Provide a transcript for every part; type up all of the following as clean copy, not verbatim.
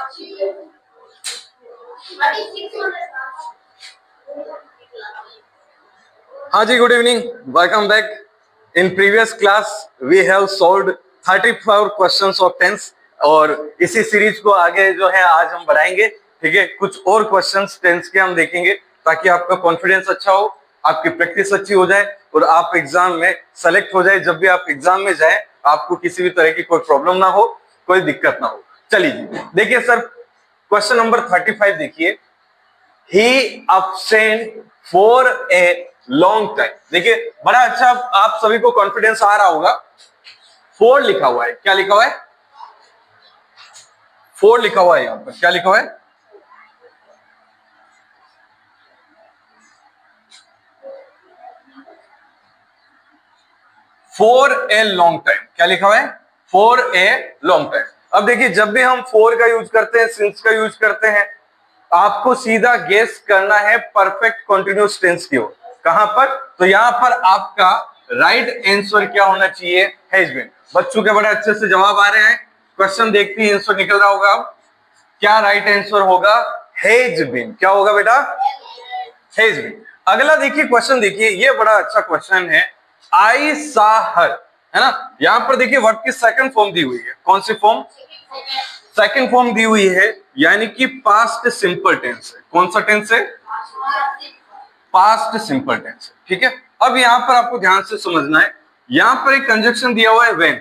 हाँ जी, good evening, welcome back. In previous class we have solved 34 questions of tense और इसी series को आगे जो है आज हम बढ़ाएंगे। ठीक है, कुछ और क्वेश्चंस टेंस के हम देखेंगे ताकि आपका कॉन्फिडेंस अच्छा हो, आपकी प्रैक्टिस अच्छी हो जाए और आप एग्जाम में सेलेक्ट हो जाए। जब भी आप एग्जाम में जाए आपको किसी भी तरह की कोई प्रॉब्लम ना हो, कोई दिक्कत ना हो। चलिए देखिए सर, क्वेश्चन नंबर 35 देखिए। He absent for a long time। देखिए बड़ा अच्छा, आप सभी को कॉन्फिडेंस आ रहा होगा। 4 लिखा हुआ है, क्या लिखा हुआ है? 4 लिखा हुआ है, यहां पर क्या लिखा हुआ है? फॉर ए लॉन्ग टाइम, क्या लिखा हुआ है? For a long time. अब देखिए, जब भी हम फॉर का यूज करते हैं, सिंस का यूज करते हैं, आपको सीधा गेस करना है परफेक्ट कंटिन्यूअस टेंस की ओर। कहां पर? तो यहां पर आपका राइट आंसर क्या होना चाहिए? Has been. बच्चों के बड़े अच्छे से जवाब आ रहे हैं। क्वेश्चन देखते ही आंसर निकल रहा होगा। अब क्या राइट आंसर होगा? Has been. क्या होगा बेटा? Has been. अगला देखिए, क्वेश्चन देखिए, ये बड़ा अच्छा क्वेश्चन है। आई सा हर, है ना? यहां पर देखिए वर्ब की सेकंड फॉर्म दी हुई है। कौन सी फॉर्म? सेकंड फॉर्म दी हुई है, यानी कि पास्ट सिंपल टेंस है। कौन सा टेंस है? पास्ट सिंपल टेंस है। ठीक है, अब यहां पर आपको ध्यान से समझना है। यहां पर एक कंजक्शन दिया हुआ है व्हेन।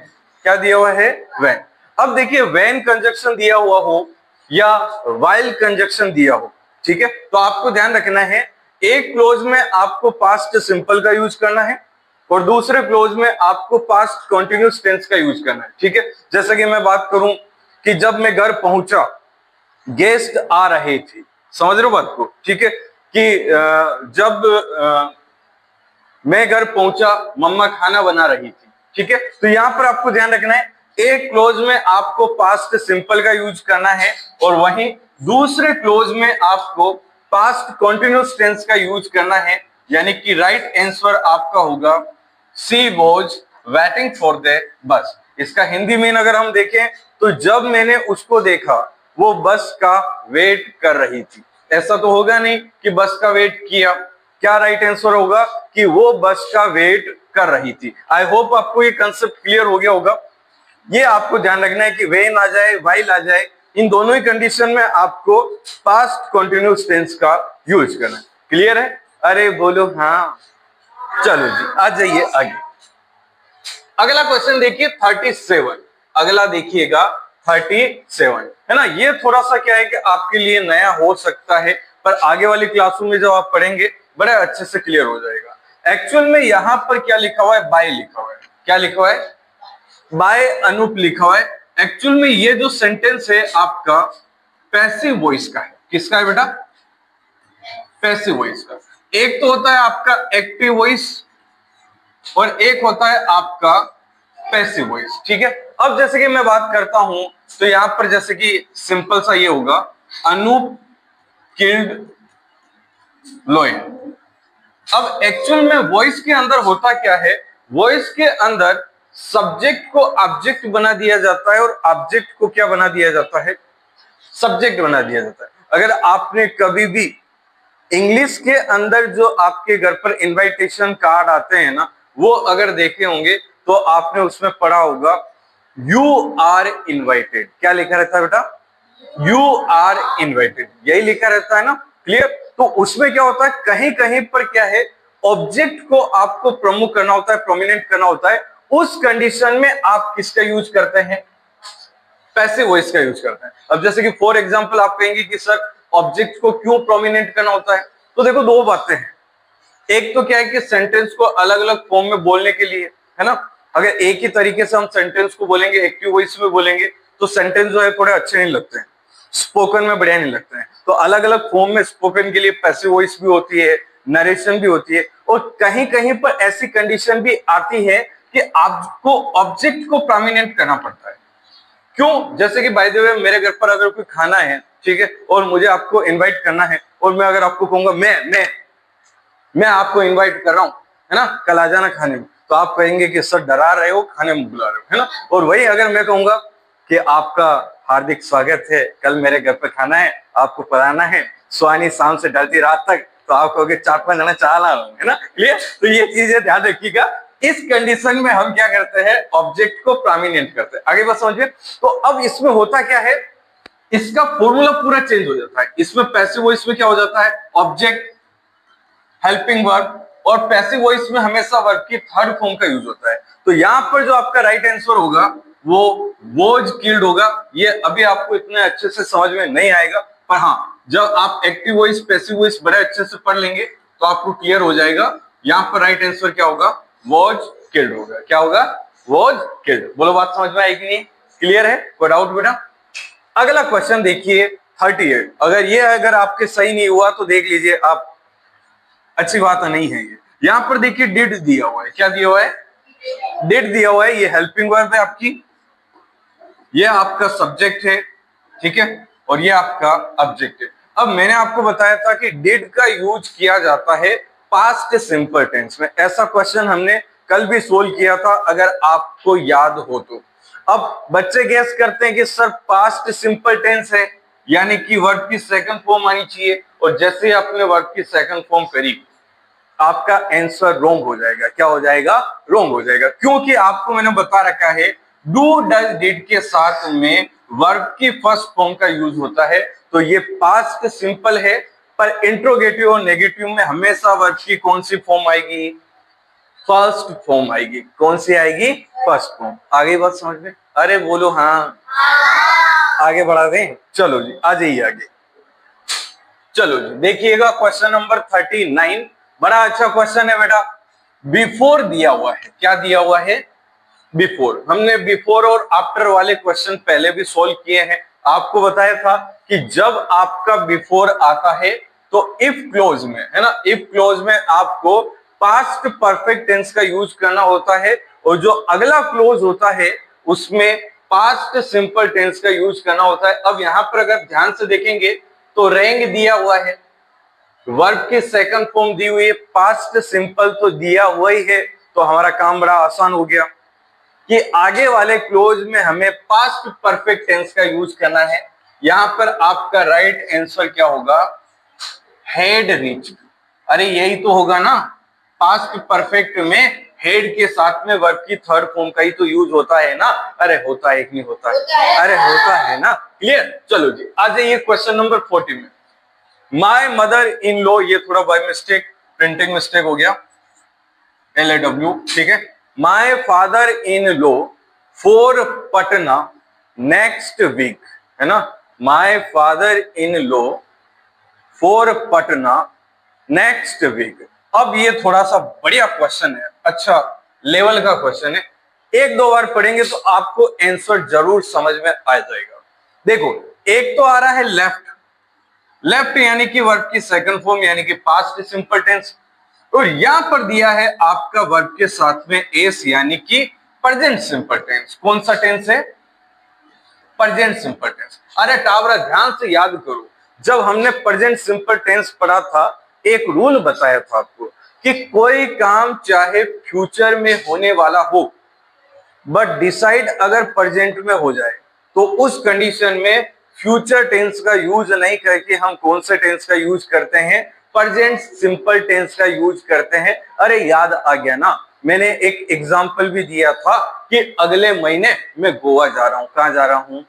क्या दिया हुआ है? व्हेन। अब देखिए, व्हेन कंजक्शन दिया हुआ हो या व्हाइल कंजक्शन दिया हो, ठीक है, तो आपको ध्यान रखना है, एक क्लोज में आपको पास्ट सिंपल का यूज करना है और दूसरे क्लोज में आपको पास्ट कंटिन्यूअस टेंस का यूज करना है। ठीक है, जैसे कि मैं बात करूं कि जब मैं घर पहुंचा, गेस्ट आ रहे थे। समझ रहे हो बात को? ठीक है, कि जब मैं घर पहुंचा, मम्मा खाना बना रही थी। ठीक है, तो यहां पर आपको ध्यान रखना है, एक क्लोज में आपको पास्ट सिंपल का यूज करना है और वहीं दूसरे क्लोज में आपको पास्ट कंटिन्यूअस टेंस का यूज करना है। यानी कि राइट आंसर आपका होगा she was waiting for the bus. इसका हिंदी मीन अगर हम देखें तो जब मैंने उसको देखा वो बस का वेट कर रही थी। ऐसा तो होगा नहीं कि बस का वेट किया। क्या राइट आंसर होगा? कि वो बस का वेट कर रही थी। आई होप आपको ये कंसेप्ट क्लियर हो गया होगा। ये आपको ध्यान रखना है कि व्हेन आ जाए, व्हाइल आ जाए, इन दोनों ही कंडीशन में आपको पास्ट कंटिन्यूअस टेंस का यूज करना है। क्लियर है? अरे बोलो हाँ। चलो जी, आ जाइए आगे। अगला क्वेश्चन देखिए 37। अगला देखिएगा 37, है ना? ये थोड़ा सा क्या है कि आपके लिए नया हो सकता है, पर आगे वाली क्लासों में जब आप पढ़ेंगे बड़े अच्छे से क्लियर हो जाएगा। एक्चुअल में यहां पर क्या लिखा हुआ है? बाय लिखा हुआ है। क्या लिखा हुआ है? बाय अनूप लिखा हुआ है। एक्चुअल में ये जो सेंटेंस है आपका पैसिव वॉइस का है। किसका है बेटा? पैसिव वॉइस का। एक तो होता है आपका एक्टिव वॉइस और एक होता है आपका पैसिव वॉइस। ठीक है, अब जैसे कि मैं बात करता हूं तो यहां पर जैसे कि सिंपल सा ये होगा, अनूप किल्ड लोयन। अब एक्चुअल में वॉइस के अंदर होता क्या है? वॉइस के अंदर सब्जेक्ट को ऑब्जेक्ट बना दिया जाता है और ऑब्जेक्ट को क्या बना दिया जाता है? सब्जेक्ट बना दिया जाता है। अगर आपने कभी भी इंग्लिश के अंदर जो आपके घर पर इनविटेशन कार्ड आते हैं ना, वो अगर देखे होंगे तो आपने उसमें पढ़ा होगा यू आर इनवाइटेड। क्या लिखा रहता है बेटा? यू आर इनवाइटेड, यही लिखा रहता है ना? क्लियर? तो उसमें क्या होता है, कहीं कहीं पर क्या है, ऑब्जेक्ट को आपको प्रमुख करना होता है, प्रोमिनेंट करना होता है। उस कंडीशन में आप किसका यूज करते हैं? पैसिव वॉइस का यूज करते हैं। अब जैसे कि फॉर एग्जांपल आप कहेंगे कि सर ऑब्जेक्ट को क्यों प्रोमिनेंट करना होता है, तो देखो दो बातें हैं। एक तो क्या है कि सेंटेंस को अलग अलग फॉर्म में बोलने के लिए, है ना? अगर एक ही तरीके से हम सेंटेंस को बोलेंगे, एक्टिव वॉइस में बोलेंगे, तो सेंटेंस जो है थोड़े अच्छे नहीं लगते हैं, स्पोकन में बढ़िया नहीं लगते हैं। तो अलग अलग फॉर्म में स्पोकन के लिए पैसिव वॉइस भी होती है, नरेशन भी होती है, और कहीं कहीं पर ऐसी कंडीशन भी आती है कि आपको ऑब्जेक्ट को प्रोमिनेंट करना पड़ता है। क्यों? जैसे कि बाय द वे मेरे घर पर अगर कोई खाना है, ठीक है, और मुझे आपको इनवाइट करना है, और मैं अगर आपको कहूंगा मैं आपको इनवाइट कर रहा हूं, है ना, कल आ जाना खाने में, तो आप कहेंगे कि सर डरा रहे हो, खाने में बुला रहे हो, है ना? और वही अगर मैं कहूंगा कि आपका हार्दिक स्वागत है, कल मेरे घर पे खाना है, आपको पढ़ाना है, सुहानी शाम से ढलती रात तक, तो आप कहोगे 4-5 जना चाला है ना, क्लियर। तो ये चीजें ध्यान रखिएगा। इस कंडीशन में हम क्या करते हैं, ऑब्जेक्ट को प्रोमिनेंट करते हैं। आगे बात समझिए। तो अब इसमें होता क्या है, इसका फॉर्मूला पूरा चेंज हो जाता है। इसमें पैसिव वॉइस में क्या हो जाता है, ऑब्जेक्ट, हेल्पिंग वर्ब, और पैसिव वॉइस में हमेशा वर्ब की थर्ड फॉर्म का यूज होता है। तो यहां पर जो आपका राइट आंसर होगा वो वॉज किल्ड होगा। ये अभी आपको इतने अच्छे से समझ में नहीं आएगा, पर हाँ, जब आप एक्टिव वॉइस पैसिव वॉइस बड़े अच्छे से पढ़ लेंगे तो आपको क्लियर हो जाएगा। यहां पर राइट आंसर क्या होगा, वॉज किल्ड होगा। क्या होगा, वॉज किल्ड। बोलो बात समझ में आएगी नहीं, क्लियर है, कोई डाउट बेटा। अगला क्वेश्चन देखिए 38। अगर आपके सही नहीं हुआ तो देख लीजिए आप, अच्छी बात नहीं है ये। यहां पर देखिए डिड दिया हुआ है, क्या दिया हुआ है, डिड दिया हुआ है। ये हेल्पिंग वर्ब है आपकी, ये आपका सब्जेक्ट है, ठीक है, और ये आपका ऑब्जेक्ट है। अब मैंने आपको बताया था कि डिड का यूज किया जाता है पास्ट सिंपल टेंस में। ऐसा क्वेश्चन हमने कल भी सोल्व किया था, अगर आपको याद हो तो। अब बच्चे गेस करते हैं कि सर पास्ट सिंपल टेंस है, यानी कि वर्ब की सेकंड फॉर्म आनी चाहिए, और जैसे ही आपने वर्ब की सेकंड फॉर्म करी आपका आंसर रॉन्ग हो जाएगा। क्या हो जाएगा, रॉन्ग हो जाएगा, क्योंकि आपको मैंने बता रखा है डू डज डिड के साथ में वर्ब की फर्स्ट फॉर्म का यूज होता है। तो ये पास्ट सिंपल है, पर इंट्रोगेटिव और नेगेटिव में हमेशा वर्ब की कौन सी फॉर्म आएगी, फर्स्ट फॉर्म आएगी। कौन सी आएगी, फर्स्ट फॉर्म। आगे बात समझ में, अरे बोलो हाँ, आगे बढ़ा दें, चलो जी आ जाइए आगे। चलो जी देखिएगा क्वेश्चन नंबर 39, बड़ा अच्छा क्वेश्चन है बेटा। बिफोर दिया हुआ है, क्या दिया हुआ है, बिफोर। हमने बिफोर और आफ्टर वाले क्वेश्चन पहले भी सोल्व किए हैं। आपको बताया था कि जब आपका बिफोर आता है तो इफ क्लोज में, है ना, इफ क्लोज में आपको पास्ट परफेक्ट टेंस का यूज करना होता है, और जो अगला क्लोज होता है उसमें पास्ट सिंपल टेंस का यूज करना होता है। अब यहां पर अगर ध्यान से देखेंगे तो रेंग दिया हुआ है, वर्ब की सेकंड फॉर्म दी हुई है, पास्ट सिंपल तो दिया हुआ ही है, तो हमारा काम बड़ा आसान हो गया कि आगे वाले क्लोज में हमें पास्ट परफेक्ट टेंस का यूज करना है। यहां पर आपका राइट आंसर क्या होगा, हेड रीच। अरे यही तो होगा ना, पास्ट परफेक्ट में हेड के साथ में वर्ब की थर्ड फॉर्म का ही तो यूज होता है ना। अरे होता है कि नहीं होता है, अरे होता है ना, क्लियर। चलो जी आ जाइए क्वेश्चन नंबर 40 में। माय मदर इन लॉ, ये थोड़ा बाय मिस्टेक प्रिंटिंग मिस्टेक हो गया, LAW, ठीक है। My father in law for Patna next week, है ना, my father in law for Patna next week. अब ये थोड़ा सा बढ़िया क्वेश्चन है, अच्छा लेवल का क्वेश्चन है। एक दो बार पढ़ेंगे तो आपको आंसर जरूर समझ में आ जाएगा। देखो एक तो आ रहा है लेफ्ट, लेफ्ट यानी कि वर्ब की सेकंड फॉर्म यानी कि पास्ट सिंपल टेंस, और यहां पर दिया है आपका वर्ब के साथ में एस यानी कि प्रेजेंट सिंपल टेंस। कौन सा टेंस है, प्रेजेंट सिंपल टेंस। अरे टावरा ध्यान से याद करो, जब हमने प्रेजेंट सिंपल टेंस पढ़ा था एक रूल बताया था आपको कि कोई काम चाहे फ्यूचर में होने वाला हो बट डिसाइड अगर प्रेजेंट में हो जाए तो उस कंडीशन में फ्यूचर टेंस का यूज नहीं करके हम कौन से टेंस का यूज करते हैं, प्रेजेंट सिंपल टेंस का यूज करते हैं। अरे याद आ गया ना, मैंने एक एग्जांपल भी दिया था कि अगले महीने मैं गोवा जा रहा हूं। कहां जा रहा हूं,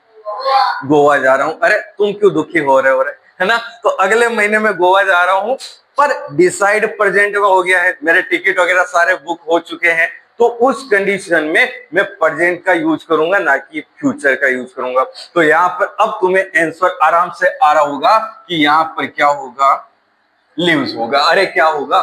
गोवा जा रहा हूं। अरे तुम क्यों दुखी हो रहे है ना, तो अगले महीने में गोवा जा रहा हूं, पर डिसाइड प्रेजेंट में हो गया है, मेरे टिकट वगैरह सारे बुक हो चुके हैं, तो उस कंडीशन में मैं प्रेजेंट का यूज करूंगा ना कि फ्यूचर का यूज करूंगा। तो यहाँ पर अब तुम्हें आंसर आराम से आ रहा होगा कि यहाँ पर क्या होगा, लिव्स होगा। अरे क्या होगा,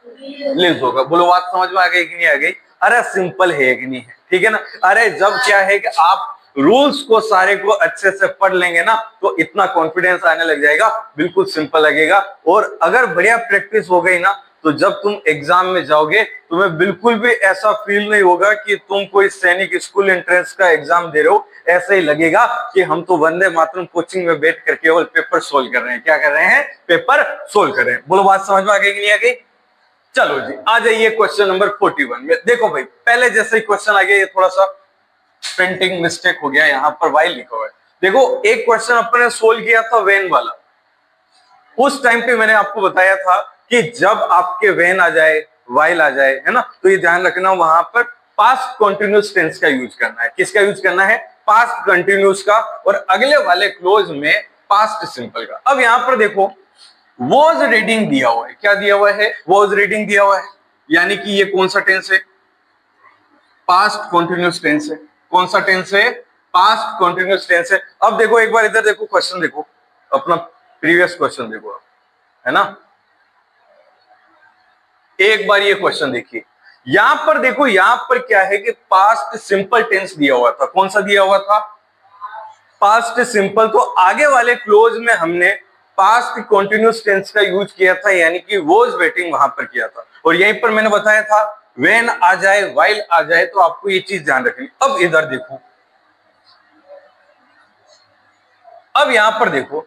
लिव्स होगा। बोलो बात समझ में आ गई कि नहीं आ गई, अरे सिंपल है कि नहीं है, ठीक है ना। अरे जब क्या है कि आप रूल्स को सारे को अच्छे से पढ़ लेंगे ना तो इतना कॉन्फिडेंस आने लग जाएगा, बिल्कुल सिंपल लगेगा। और अगर बढ़िया प्रैक्टिस हो गई ना तो जब तुम एग्जाम में जाओगे तुम्हें बिल्कुल भी ऐसा फील नहीं होगा कि तुम कोई सैनिक स्कूल एंट्रेंस का एग्जाम दे रहे हो। ऐसा ही लगेगा कि हम तो वंदे मातरम कोचिंग में बैठ कर केवल पेपर सोल्व कर रहे हैं। क्या कर रहे हैं, पेपर सोल्व कर रहे हैं। बोलो बात समझ में आ गई कि नहीं आ गई। चलो जी आ जाइए क्वेश्चन नंबर 41 में। देखो भाई पहले जैसे ही क्वेश्चन आ गया, ये थोड़ा सा प्रिंटिंग मिस्टेक हो गया, यहाँ पर वाई लिखा हुआ है। देखो एक क्वेश्चन अपन ने सोल्व किया था वेन वाला, उस टाइम पे मैंने आपको बताया था कि जब आपके वेन आ जाए, वाइल आ जाए, है ना, तो ये ध्यान रखना वहां पर पास्ट कंटिन्यूअस टेंस का यूज करना है। किसका यूज करना है? पास्ट कंटिन्यूअस का, और अगले वाले क्लोज में पास्ट सिंपल का। अब यहां पर देखो वॉज रीडिंग दिया हुआ है, क्या दिया हुआ है? वॉज रीडिंग दिया हुआ है, यानी कि ये कौन सा टेंस है? पास्ट कंटिन्यूअस टेंस है। कौन सा टेंस है? पास्ट कंटिन्यूअस टेंस है। अब देखो एक बार इधर देखो, क्वेश्चन देखो, अपना प्रीवियस क्वेश्चन देखो आप, है ना, एक बार ये क्वेश्चन देखिए। यहां पर देखो, यहां पर क्या है कि पास्ट सिंपल टेंस दिया हुआ था। कौन सा दिया हुआ था? Past simple. तो आगे वाले क्लोज में हमने पास्ट कंटिन्यूअस टेंस का यूज किया था, यानी कि वॉज वेटिंग वहां पर किया था। और यहीं पर मैंने बताया था व्हेन आ जाए, व्हाइल आ जाए, तो आपको ये चीज ध्यान रखनी। अब इधर देखो, अब यहां पर देखो,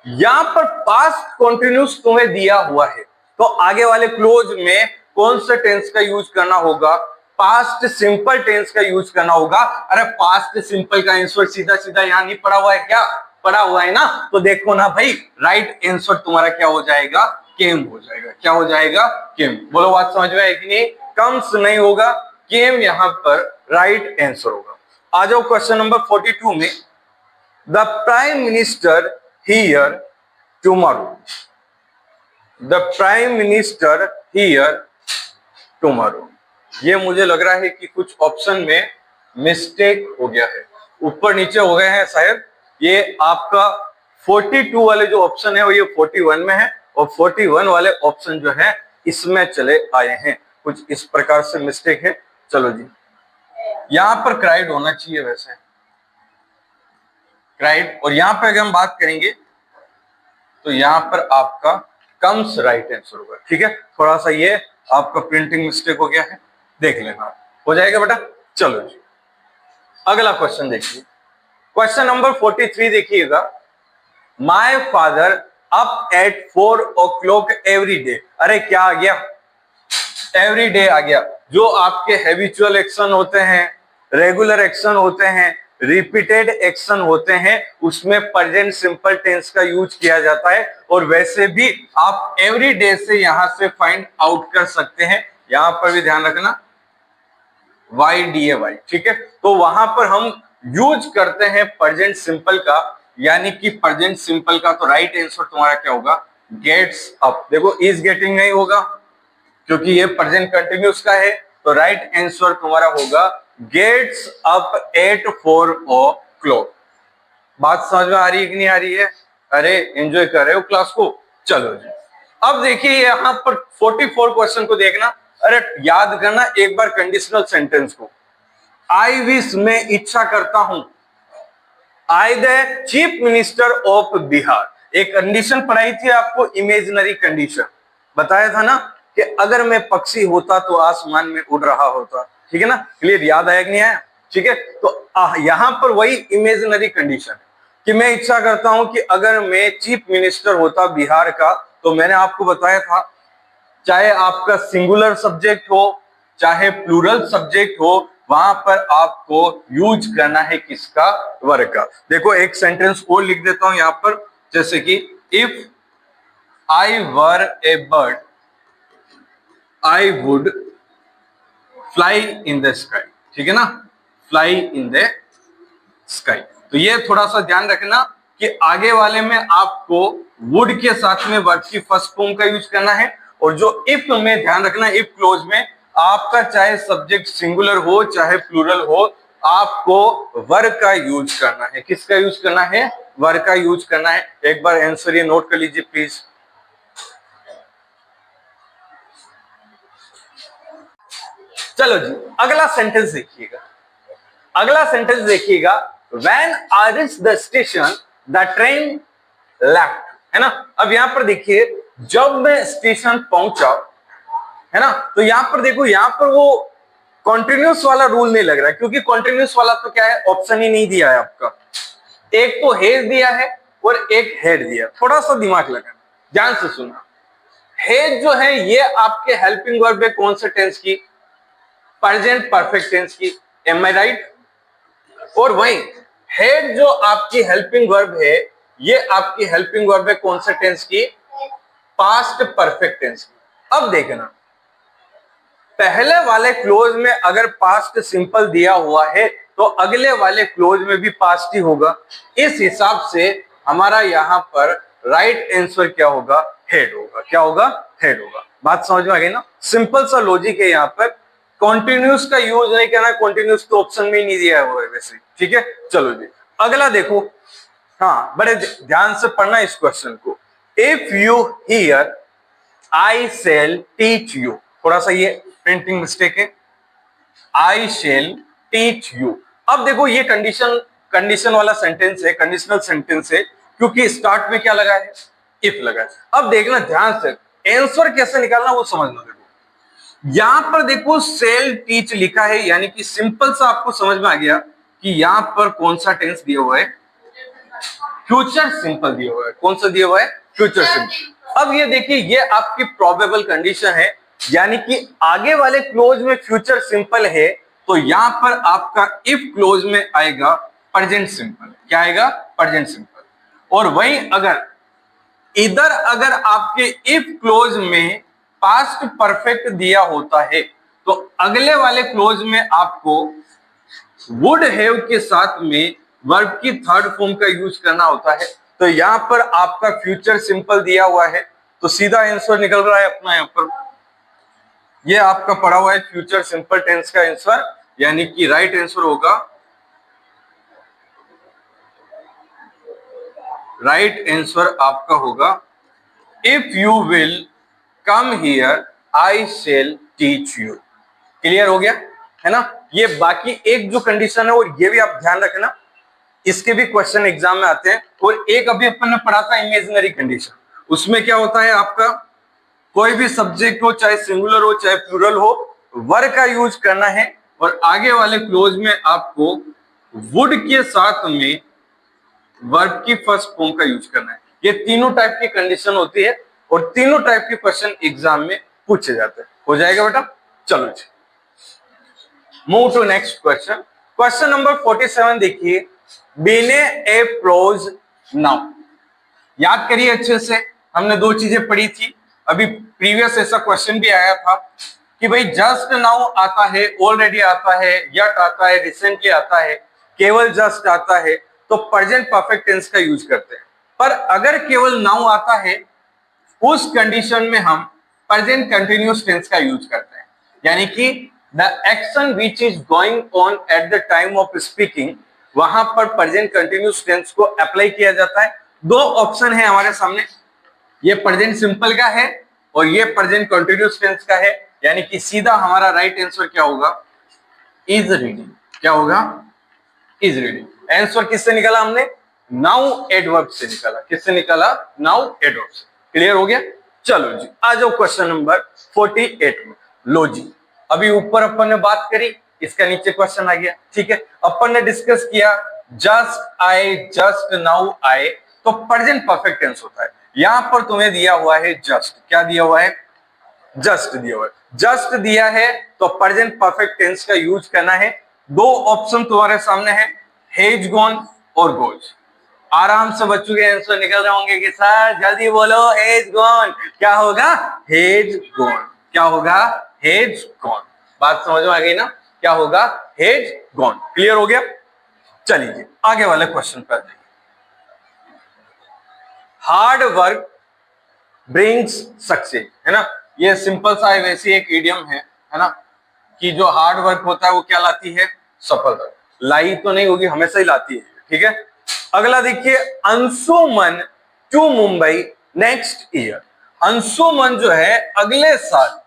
यहां पर पास्ट कंटिन्यूअस तुम्हें दिया हुआ है, तो आगे वाले क्लोज में कौन सा टेंस का यूज करना होगा? पास्ट सिंपल टेंस का यूज करना होगा। अरे पास्ट सिंपल का आंसर सीधा सीधा यहां नहीं पड़ा हुआ है क्या? पड़ा हुआ है ना, तो देखो ना भाई, राइट आंसर तुम्हारा क्या हो जाएगा? केम हो जाएगा। क्या हो जाएगा? केम। बोलो बात समझ में है कि नहीं? कम्स नहीं होगा, केम यहां पर राइट आंसर होगा। आ जाओ क्वेश्चन नंबर 42 में। The Prime Minister here tomorrow. The Prime Minister here tomorrow. ये मुझे लग रहा है कि कुछ ऑप्शन में मिस्टेक हो गया है, ऊपर नीचे हो गए हैं शायद। ये आपका 42 वाले जो ऑप्शन है वो ये 41 में है, और 41 वाले ऑप्शन जो है इसमें चले आए हैं। कुछ इस प्रकार से मिस्टेक है। चलो जी, यहां पर क्राइड होना चाहिए वैसे, राइट। और यहां पे अगर हम बात करेंगे तो यहां पर आपका कम्स राइट आंसर होगा। ठीक है, थोड़ा सा ये आपका प्रिंटिंग मिस्टेक हो गया है, देख लेना, हो जाएगा बेटा। चलो जी, अगला क्वेश्चन देखिए, क्वेश्चन नंबर 43 देखिएगा। My father up at 4 o'clock every day. अरे क्या आ गया? एवरी डे आ गया। जो आपके हैबिचुअल एक्शन होते हैं, रेगुलर एक्शन होते हैं, रिपीटेड एक्शन होते हैं, उसमें प्रेजेंट सिंपल टेंस का यूज किया जाता है। और वैसे भी आप एवरी डे से यहां से फाइंड आउट कर सकते हैं। यहां पर भी ध्यान रखना, YDAY। ठीक है, तो वहां पर हम यूज करते हैं प्रेजेंट सिंपल का, यानी कि प्रेजेंट सिंपल का। तो राइट आंसर तुम्हारा क्या होगा? Gets up. देखो इज गेटिंग नहीं होगा क्योंकि ये प्रेजेंट कंटिन्यूअस का है, तो राइट आंसर तुम्हारा होगा गेट्स अप एट 4 o'clock। बात समझ में आ रही है कि नहीं आ रही है? अरे एंजॉय कर रहे हो क्लास को? चलो जी, अब देखिए यहां पर 44 क्वेश्चन को देखना। अरे याद करना एक बार कंडीशनल सेंटेंस को। आई विश, मैं इच्छा करता हूं, I the chief minister of Bihar. एक कंडीशन पढ़ाई थी आपको, इमेजिनरी कंडीशन बताया था ना, कि अगर मैं पक्षी होता तो आसमान में उड़ रहा होता। ठीक है ना, क्लियर? याद आया कि नहीं आया? ठीक है, तो यहां पर वही इमेजिनरी कंडीशन है कि मैं इच्छा करता हूं कि अगर मैं चीफ मिनिस्टर होता बिहार का, तो मैंने आपको बताया था चाहे आपका सिंगुलर सब्जेक्ट हो चाहे प्लूरल सब्जेक्ट हो, वहां पर आपको यूज करना है किसका? वर्ग का। देखो एक सेंटेंस और लिख देता हूं यहां पर, जैसे कि if I were A bird I would fly in the sky. ठीक है ना, फ्लाई इन द स्काई। तो ये थोड़ा सा ध्यान रखना कि आगे वाले में आपको वुड के साथ में वर्ब की फर्स्ट फॉर्म का यूज करना है। और जो इफ में ध्यान रखना, इफ क्लोज में आपका चाहे सब्जेक्ट सिंगुलर हो चाहे प्लूरल हो, आपको वर्ब का यूज करना है। किसका यूज करना है? वर्ब का यूज करना है। एक बार आंसर ये नोट कर लीजिए प्लीज। चलो जी, अगला सेंटेंस देखिएगा। अगला सेंटेंस देखिएगा, When I reached the station, the train left। है ना, अब यहां पर देखिए, जब मैं स्टेशन पहुंचा, है ना, तो यहां पर देखो, यहां पर वो कॉन्टिन्यूस वाला रूल नहीं लग रहा है, क्योंकि कॉन्टिन्यूस वाला तो क्या है, ऑप्शन ही नहीं दिया है आपका। एक तो हेज दिया है और एक हेड दिया। थोड़ा सा दिमाग लगाना, ध्यान से सुनना। हेज जो है ये आपके हेल्पिंग वर्ब है, कौन से टेंस की? प्रेजेंट परफेक्ट टेंस की। एम आई राइट? और वहीं हैड जो आपकी हेल्पिंग वर्ब है, ये आपकी हेल्पिंग वर्ब है कौन से टेंस की? पास्ट परफेक्ट टेंस की। अब देखना, पहले वाले क्लोज में अगर पास्ट सिंपल दिया हुआ है तो अगले वाले क्लोज में भी पास्ट ही होगा। इस हिसाब से हमारा यहां पर राइट आंसर क्या होगा? हेड होगा। क्या होगा? हेड होगा। बात समझ में आ गई ना? सिंपल सा लॉजिक है। यहां पर कॉन्टिन्यूस का यूज नहीं करना, कॉन्टिन्यूस तो ऑप्शन में ही नहीं दिया हुआ है वैसे। ठीक है, चलो जी अगला देखो। हाँ, बड़े ध्यान से पढ़ना इस क्वेश्चन को। If you here I shall teach you, थोड़ा सा ये प्रिंटिंग मिस्टेक है, आई शेल टीच यू। अब देखो ये कंडीशन वाला सेंटेंस है, कंडीशनल सेंटेंस है, क्योंकि स्टार्ट में क्या लगा है? इफ लगा है। अब देखना ध्यान से, आंसर कैसे निकालना वो समझना। देखो यहां पर देखो सेल टीच लिखा है, यानी कि सिंपल सा आपको समझ में आ गया कि यहां पर कौन सा टेंस दिया हुआ है? फ्यूचर सिंपल दिया हुआ है। कौन सा दिया हुआ है? Future simple. अब ये देखिए, ये आपकी प्रोबेबल कंडीशन है, यानी कि आगे वाले क्लोज में फ्यूचर सिंपल है, तो यहां पर आपका इफ क्लोज में आएगा प्रेजेंट सिंपल। क्या आएगा? Present simple. और वहीं अगर इधर अगर आपके इफ क्लोज में पास्ट परफेक्ट दिया होता है तो अगले वाले क्लोज में आपको वुड हैव के साथ में वर्ब की थर्ड फॉर्म का यूज करना होता है। तो यहां पर आपका फ्यूचर सिंपल दिया हुआ है, तो सीधा आंसर निकल रहा है अपना। यहां पर ये आपका पड़ा हुआ है फ्यूचर सिंपल टेंस का आंसर, यानी कि राइट आंसर होगा, राइट आंसर आपका होगा if you will come here I shall teach you. Clear हो गया है ना? ये बाकी एक जो कंडीशन है और ये भी आप ध्यान रखना, इसके भी क्वेश्चन एग्जाम में आते हैं। और एक अभी अपन ने पढ़ा था इमेजिनरी कंडीशन, उसमें क्या होता है आपका, कोई भी सब्जेक्ट हो, चाहे सिंगुलर हो चाहे प्लूरल हो, वर का यूज करना है और आगे वाले क्लोज में आपको वुड के साथ में वर्ब की फर्स्ट फॉर्म का यूज करना है। ये तीनों टाइप की कंडीशन होती है और तीनों टाइप के क्वेश्चन एग्जाम में पूछे जाते हैं। हो जाएगा बेटा? चलो जी, move to next question. Question number 47 देखिए, बीने ए प्रोज नाउन। याद करिए अच्छे से, हमने दो चीजें पढ़ी थी अभी, प्रीवियस ऐसा क्वेश्चन भी आया था कि भाई जस्ट नाउ आता है, ऑलरेडी आता है, यट आता है, रिसेंटली आता है, केवल जस्ट आता है, तो प्रेजेंट परफेक्ट टेंस का यूज करते हैं। पर अगर केवल नाउ आता है, उस कंडीशन में हम प्रेजेंट कंटिन्यूअस टेंस का यूज करते हैं, यानी कि the action which is going on at the time of speaking, वहां पर प्रेजेंट कंटिन्यूअस टेंस को अप्लाई किया जाता है। दो ऑप्शन है हमारे सामने, ये प्रेजेंट सिंपल का है और ये प्रेजेंट कंटिन्यूअस टेंस का है, यानी कि सीधा हमारा राइट आंसर क्या होगा? Is reading. क्या होगा? Is reading. आंसर किससे निकाला हमने? नाउ एडवर्ब से निकाला। किससे निकाला? नाउ एडवर्ब से। क्लियर हो गया? चलो जी आ जाओ क्वेश्चन नंबर 48 में। लो जी, अभी ऊपर अपन ने बात करी, इसका नीचे क्वेश्चन आ गया। ठीक है, अपन ने डिस्कस किया जस्ट आए, जस्ट नाउ आए, तो प्रेजेंट परफेक्ट टेंस होता है। यहां पर तुम्हें दिया हुआ है जस्ट। क्या दिया हुआ है? जस्ट दिया हुआ है। जस्ट दिया है तो प्रेजेंट परफेक्ट टेंस का यूज करना है। दो ऑप्शन तुम्हारे सामने है, हेज गॉन और गोज। आराम से बच्चों के आंसर निकल रहे होंगे कि सर जल्दी बोलो, हेज गॉन। क्या होगा? Hedge gone. क्या होगा? Hedge gone. बात समझ में आ गई ना? क्या होगा? Hedge gone. क्लियर हो गया? चलिए आगे वाले क्वेश्चन पर देखिए। हार्ड वर्क ब्रिंग्स सक्सेस, है ना? ये सिंपल सा है, वैसे एक इडियम है ना, कि जो हार्ड वर्क होता है वो क्या लाती है? सफलता। लाई तो नहीं होगी, हमेशा ही लाती है। ठीक है, अगला देखिए, Anshuman to Mumbai next year. Anshuman जो है अगले साल,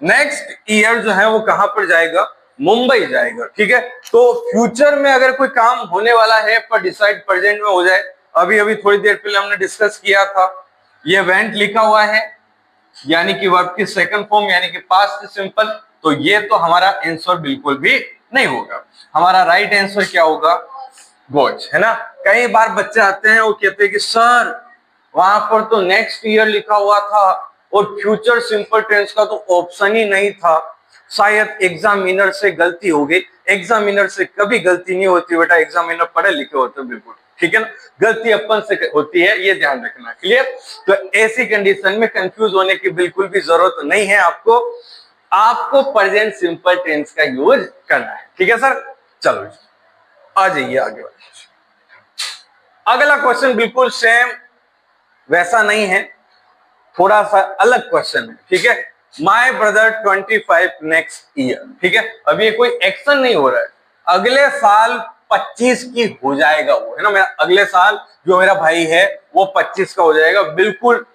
नेक्स्ट ईयर जो है वो कहां पर जाएगा? मुंबई जाएगा। ठीक है, तो फ्यूचर में अगर कोई काम होने वाला है पर डिसाइड प्रेजेंट में हो जाए, अभी अभी थोड़ी देर पहले हमने डिस्कस किया था, ये वेंट लिखा हुआ है, यानी कि वर्ब की सेकंड फॉर्म, यानी कि पास्ट सिंपल, तो ये तो हमारा आंसर बिल्कुल भी नहीं होगा। हमारा राइट आंसर क्या होगा? गोज, है ना? कई बार बच्चे आते हैं वो कहते हैं कि सर वहां पर तो नेक्स्ट ईयर लिखा हुआ था और फ्यूचर सिंपल टेंस का तो ऑप्शन ही नहीं था। शायद एग्जामिनर से गलती हो गई। एग्जामिनर से कभी गलती नहीं होती बेटा, एग्जामिनर पढ़े लिखे होते हैं बिल्कुल, ठीक है ना। गलती अपन से होती है, ये ध्यान रखना, क्लियर। तो ऐसी कंडीशन में कंफ्यूज होने की बिल्कुल भी जरूरत नहीं है आपको। आपको प्रेजेंट सिंपल टेंस का यूज करना है, ठीक है सर। चलो आ जाइए आगे वाले। अगला क्वेश्चन बिल्कुल सेम वैसा नहीं है, थोड़ा सा अलग क्वेश्चन है, ठीक है। माय ब्रदर 25 नेक्स्ट ईयर, ठीक है। अभी कोई एक्शन नहीं हो रहा है, अगले साल 25 की हो जाएगा वो, है ना। मेरा अगले साल जो मेरा भाई है वो 25 का हो जाएगा, बिल्कुल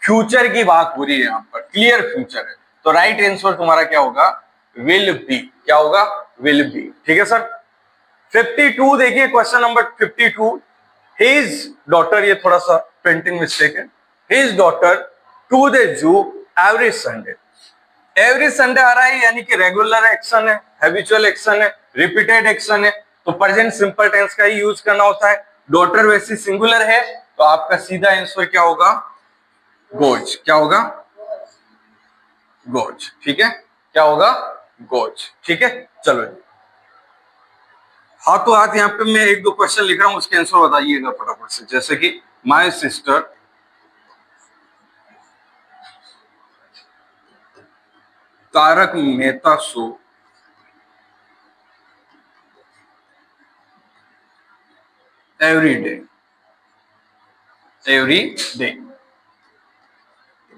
फ्यूचर की बात हो रही है यहाँ पर, क्लियर फ्यूचर है। तो राइट आंसर तुम्हारा क्या होगा, विल बी। क्या होगा, विल बी, ठीक है सर। 52 देखिए, क्वेश्चन नंबर 52। हिज डॉटर, ये थोड़ा सा प्रिंटिंग मिस्टेक है, his daughter to the zoo every Sunday. Every Sunday आ रहा है यानी कि रेगुलर एक्शन है, हैबिचुअल एक्शन है, रिपीटेड एक्शन है, तो प्रेजेंट सिंपल टेंस का ही यूज करना होता है। डॉटर वैसी सिंगुलर है, तो आपका सीधा आंसर क्या होगा, गोज। क्या होगा, गोज, ठीक है। क्या होगा, गोज, ठीक है। चलो हाथों हाथ यहाँ पे मैं एक दो क्वेश्चन लिख रहा हूं, उसके आंसर बताइएगा फटाफट से। जैसे कि my sister Tarak Mehta show every day, every day.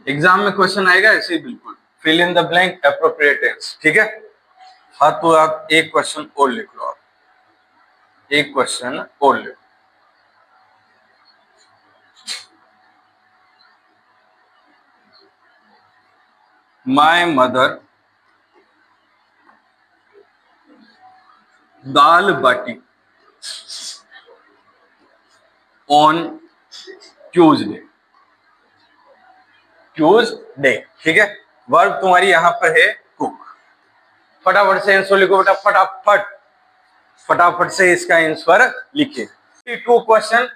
Exam में क्वेश्चन आएगा ऐसे ही बिल्कुल, fill in the blank appropriate tense, ठीक है। हाथों हाथ एक क्वेश्चन और लिख लो आप, एक क्वेश्चन और लिखो। My mother dal bati on Tuesday, Tuesday, ठीक है। वर्ब तुम्हारी यहां पर है कुक। फटाफट से आंसर लिखो बेटा, फटाफट फटाफट से इसका आंसर लिखिए। टू क्वेश्चन,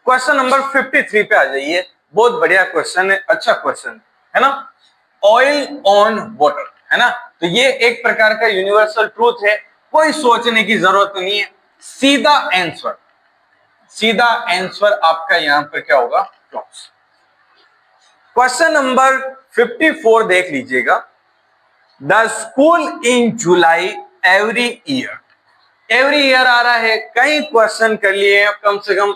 क्वेश्चन नंबर 53 पे आ जाइए। बहुत बढ़िया क्वेश्चन है, अच्छा क्वेश्चन है ना। ऑयल ऑन वाटर, है ना। तो ये एक प्रकार का यूनिवर्सल ट्रूथ है, कोई सोचने की जरूरत नहीं है, सीधा आंसर, सीधा आंसर आपका यहां पर क्या होगा, क्लॉज। क्वेश्चन नंबर 54 देख लीजिएगा। The school in July every year, every year आ रहा है, कई क्वेश्चन कर लिए हैं, कम से कम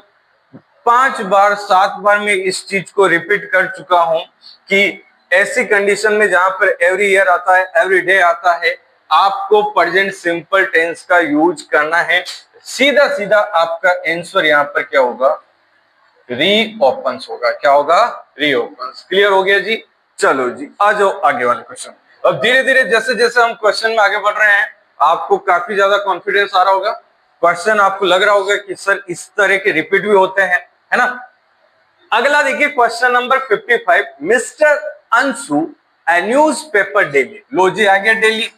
5 बार 7 बार मैं इस चीज को रिपीट कर चुका हूं कि ऐसी कंडीशन में जहां पर एवरी ईयर आता है, एवरी डे आता है, आपको प्रेजेंट सिंपल टेंस का यूज करना है। सीधा सीधा आपका आंसर यहां पर क्या होगा, रीओपन्स होगा। क्या होगा, रीओपन्स। क्लियर हो गया जी। चलो जी आ जाओ आगे वाले क्वेश्चन। अब धीरे धीरे जैसे जैसे हम क्वेश्चन में आगे बढ़ रहे हैं, आपको काफी ज्यादा कॉन्फिडेंस आ रहा होगा। क्वेश्चन आपको लग रहा होगा कि सर इस तरह के रिपीट भी होते हैं, है ना। अगला देखिए क्वेश्चन नंबर 55। मिस्टर अंशु ए न्यूज पेपर डेली। लो जी आ गया डेली।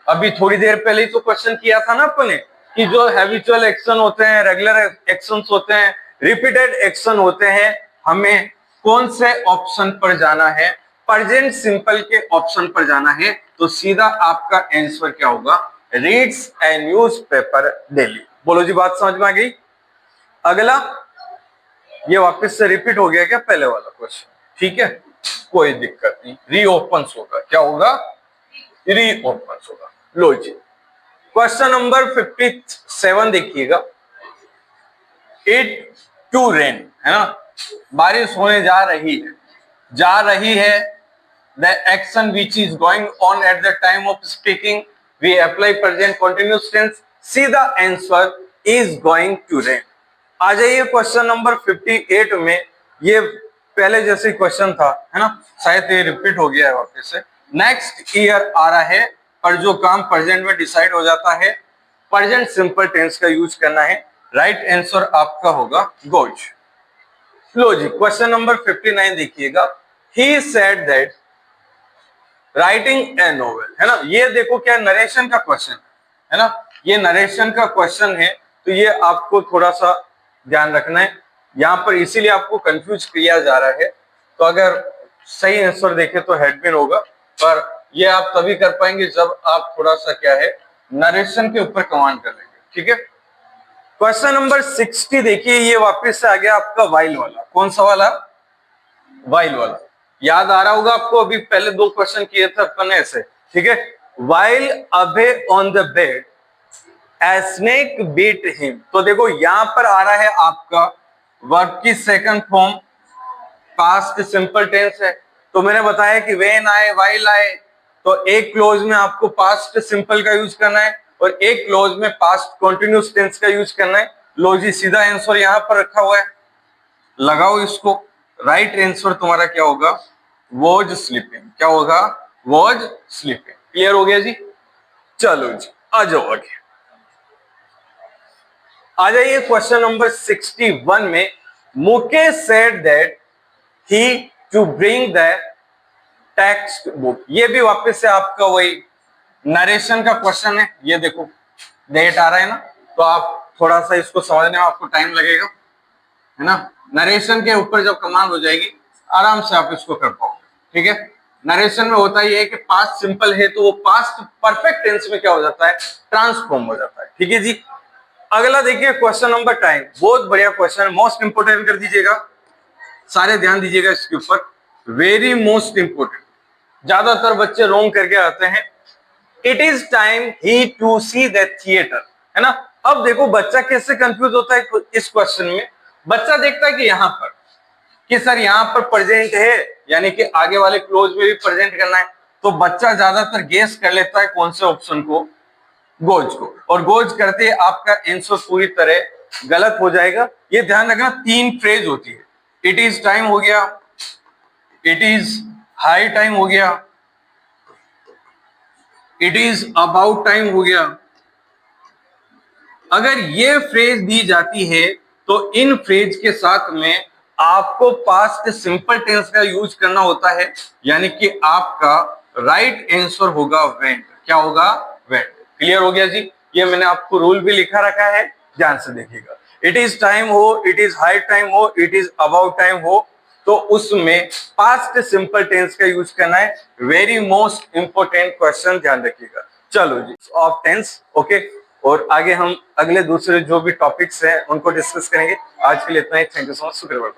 अभी थोड़ी देर पहले ही तो क्वेश्चन किया था ना अपने कि जो हैबिचुअल एक्शन होते हैं, रेगुलर एक्शंस होते हैं, रिपीटेड एक्शन होते हैं, हमें कौन से ऑप्शन पर जाना है, प्रेजेंट सिंपल के ऑप्शन पर जाना है। तो सीधा आपका आंसर क्या होगा, रीड्स ए न्यूज पेपर डेली। बोलो जी बात समझ में आ गई। अगला ये वापस से रिपीट हो गया क्या पहले वाला क्वेश्चन, ठीक है, कोई दिक्कत नहीं, रीओपन्स होगा। क्या होगा, रीओपन्स होगा। लो जी क्वेश्चन नंबर 57 देखिएगा। इट टू रेन, है ना, बारिश होने जा रही है, जा रही है। The action which is going on at the time of speaking, we apply present continuous tense. सीधा answer is going to rain. आ जाइए क्वेश्चन नंबर 58 में। ये पहले जैसे क्वेश्चन था, है ना, शायद ये रिपीट हो गया है वापस से। नेक्स्ट ईयर आ रहा है, और जो काम प्रेजेंट में डिसाइड हो जाता है, प्रेजेंट सिंपल टेंस का यूज करना है। राइट आंसर आपका होगा गोज। लो जी क्वेश्चन नंबर 59 देखिएगा। He said that writing a novel, है ना। ये देखो क्या नरेशन का क्वेश्चन है ना, ये नरेशन का क्वेश्चन है, तो ये आपको थोड़ा सा ध्यान रखना है यहाँ पर, इसीलिए आपको कंफ्यूज किया जा रहा है। तो अगर सही आंसर देखे तो हेडविन होगा, पर ये आप तभी कर पाएंगे जब आप थोड़ा सा क्या है नरेशन के ऊपर कमांड कर लेंगे। ठीक है, क्वेश्चन नंबर 60 देखिए, ये वापस से आ गया आपका वाइल वाला। कौन सा वाला? वाइल वाला। याद आ रहा होगा आपको, अभी पहले 2 क्वेश्चन किए थे अपन ने ऐसे। ठीक है, while Abe on the bed a snake bit him. तो देखो यहां पर आ रहा है आपका वर्ब की second form, past simple tense है। तो मैंने बताया कि वेन आए, वाइल आए, तो एक क्लोज में आपको पास्ट सिंपल का यूज करना है और एक क्लोज में पास्ट कॉन्टिन्यूस टेंस का यूज करना है। लो जी, सीधा आंसर यहां पर रखा हुआ है, लगाओ इसको। राइट आंसर तुम्हारा क्या होगा? Was sleeping. क्या होगा? Was sleeping. क्लियर हो गया जी? चलो जी, आ जाओ आगे। आ जाइए क्वेश्चन नंबर 61 में। Mukesh said that he to bring the textbook. ये भी वापस से आपका वही नरेशन का क्वेश्चन है। ये देखो डेट आ रहा है ना, तो आप थोड़ा सा इसको समझने में आपको टाइम लगेगा, है ना। नरेशन के ऊपर जब कमांड हो जाएगी आराम से आप इसको कर पाओगे। ठीक है, नरेशन में होता ही है कि पास्ट सिंपल है तो वो पास्ट परफेक्ट टेंस में क्या हो जाता है? ट्रांसफॉर्म हो जाता है। ठीक है जी, अगला देखिए क्वेश्चन नंबर 10। बहुत बढ़िया क्वेश्चन है, मोस्ट इंपोर्टेंट कर दीजिएगा, सारे ध्यान दीजिएगा इसके ऊपर, वेरी मोस्ट इंपोर्टेंट। ज्यादातर बच्चे रोंग करके आते हैं। It is time he to see the theatre, है ना। अब देखो बच्चा कैसे कंफ्यूज होता है इस क्वेश्चन में। बच्चा देखता है कि यहां पर कि सर यहां पर प्रेजेंट है, यानी कि आगे वाले क्लोज में भी प्रेजेंट करना है, तो बच्चा ज्यादातर गेस कर लेता है कौन से ऑप्शन को? गोज को। और गोज करते आपका आंसर पूरी तरह गलत हो जाएगा। ये ध्यान रखना, 3 फ्रेज होती है। इट इज टाइम हो गया, इट इज हाई टाइम हो गया, इट इज अबाउट टाइम हो गया। अगर ये फ्रेज दी जाती है तो इन फ्रेज के साथ में आपको पास्ट सिंपल टेंस का यूज करना होता है, यानी कि आपका राइट आंसर होगा वेंट। क्या होगा? वेंट। क्लियर हो गया जी? ये मैंने आपको रूल भी लिखा रखा है, ध्यान से देखिएगा। इट इज टाइम हो, इट इज हाई टाइम हो, इट इज अबाउट टाइम हो, तो उसमें पास्ट सिंपल टेंस का यूज करना है। वेरी मोस्ट इंपोर्टेंट क्वेश्चन, ध्यान रखिएगा। चलो जी, ऑफ टेंस। ओके, और आगे हम अगले दूसरे जो भी टॉपिक्स हैं उनको डिस्कस करेंगे। आज के लिए इतना ही। Thank you so much. शुक्रिया।